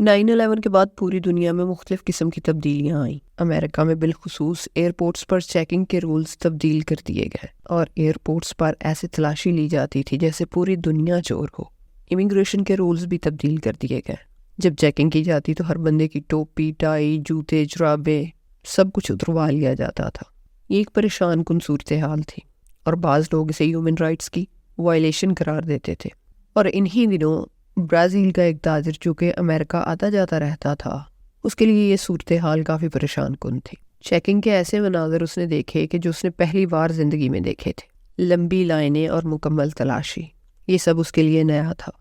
9/11 کے بعد پوری دنیا میں مختلف قسم کی تبدیلیاں آئیں۔ امریکہ میں بالخصوص ایئرپورٹس پر چیکنگ کے رولز تبدیل کر دیے گئے اور ایئرپورٹس پر ایسے تلاشی لی جاتی تھی جیسے پوری دنیا چور ہو۔ امیگریشن کے رولز بھی تبدیل کر دیے گئے۔ جب چیکنگ کی جاتی تو ہر بندے کی ٹوپی، ٹائی، جوتے، جرابے سب کچھ اتروا لیا جاتا تھا۔ یہ ایک پریشان کن صورتحال تھی اور بعض لوگ اسے ہیومن رائٹس کی وائلیشن قرار دیتے تھے۔ اور انہی دنوں برازیل کا ایک تاجر جو کہ امریکہ آتا جاتا رہتا تھا، اس کے لیے یہ صورتحال کافی پریشان کن تھی۔ چیکنگ کے ایسے مناظر اس نے دیکھے کہ جو اس نے پہلی بار زندگی میں دیکھے تھے۔ لمبی لائنیں اور مکمل تلاشی، یہ سب اس کے لیے نیا تھا۔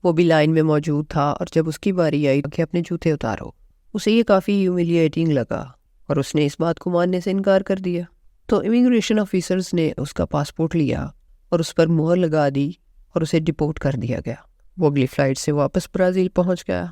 وہ بھی لائن میں موجود تھا اور جب اس کی باری آئی کہ اپنے جوتے اتارو، اسے یہ کافی ہیوملیٹنگ لگا اور اس نے اس بات کو ماننے سے انکار کر دیا۔ تو امیگریشن آفیسرز نے اس کا پاسپورٹ لیا اور اس پر مہر لگا دی اور اسے ڈپورٹ کر دیا گیا۔ وہ اگلی فلائٹ سے واپس برازیل پہنچ گیا۔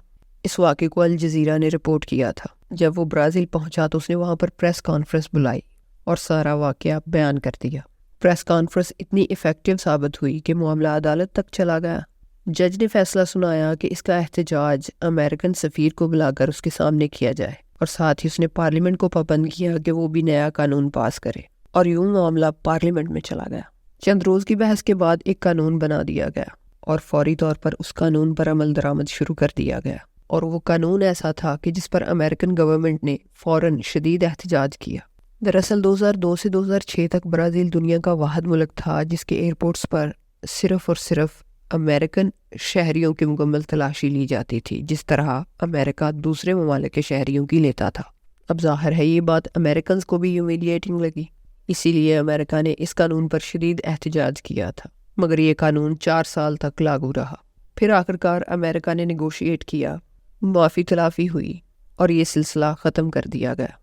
اس واقعے کو الجزیرہ نے رپورٹ کیا تھا۔ جب وہ برازیل پہنچا تو اس نے وہاں پر پریس کانفرنس بلائی اور سارا واقعہ بیان کر دیا۔ پریس کانفرنس اتنی ایفیکٹو ثابت ہوئی کہ معاملہ عدالت تک چلا گیا۔ جج نے فیصلہ سنایا کہ اس کا احتجاج امریکن سفیر کو بلا کر اس کے سامنے کیا جائے اور ساتھ ہی اس نے پارلیمنٹ کو پابند کیا کہ وہ بھی نیا قانون پاس کرے، اور یوں معاملہ پارلیمنٹ میں چلا گیا۔ چند روز کی بحث کے بعد ایک قانون بنا دیا گیا اور فوری طور پر اس قانون پر عمل درآمد شروع کر دیا گیا، اور وہ قانون ایسا تھا کہ جس پر امریکن گورنمنٹ نے فوراً شدید احتجاج کیا۔ دراصل 2002 سے 2006 تک برازیل دنیا کا واحد ملک تھا جس کے ایئرپورٹس پر صرف اور صرف امریکن شہریوں کی مکمل تلاشی لی جاتی تھی، جس طرح امریکہ دوسرے ممالک کے شہریوں کی لیتا تھا۔ اب ظاہر ہے یہ بات امریکنز کو بھی ہیومیلیٹنگ لگی، اسی لیے امریکہ نے اس قانون پر شدید احتجاج کیا تھا، مگر یہ قانون 4 سال تک لاگو رہا۔ پھر آخرکار امریکہ نے نیگوشیٹ کیا، معافی تلافی ہوئی اور یہ سلسلہ ختم کر دیا گیا۔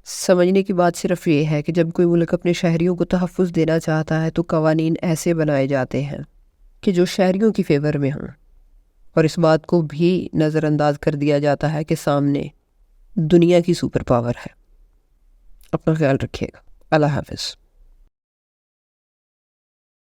سمجھنے کی بات صرف یہ ہے کہ جب کوئی ملک اپنے شہریوں کو تحفظ دینا چاہتا ہے تو قوانین ایسے بنائے جاتے ہیں کہ جو شہریوں کی فیور میں ہوں، اور اس بات کو بھی نظر انداز کر دیا جاتا ہے کہ سامنے دنیا کی سپر پاور ہے۔ اپنا خیال رکھیے گا۔ اللہ حافظ۔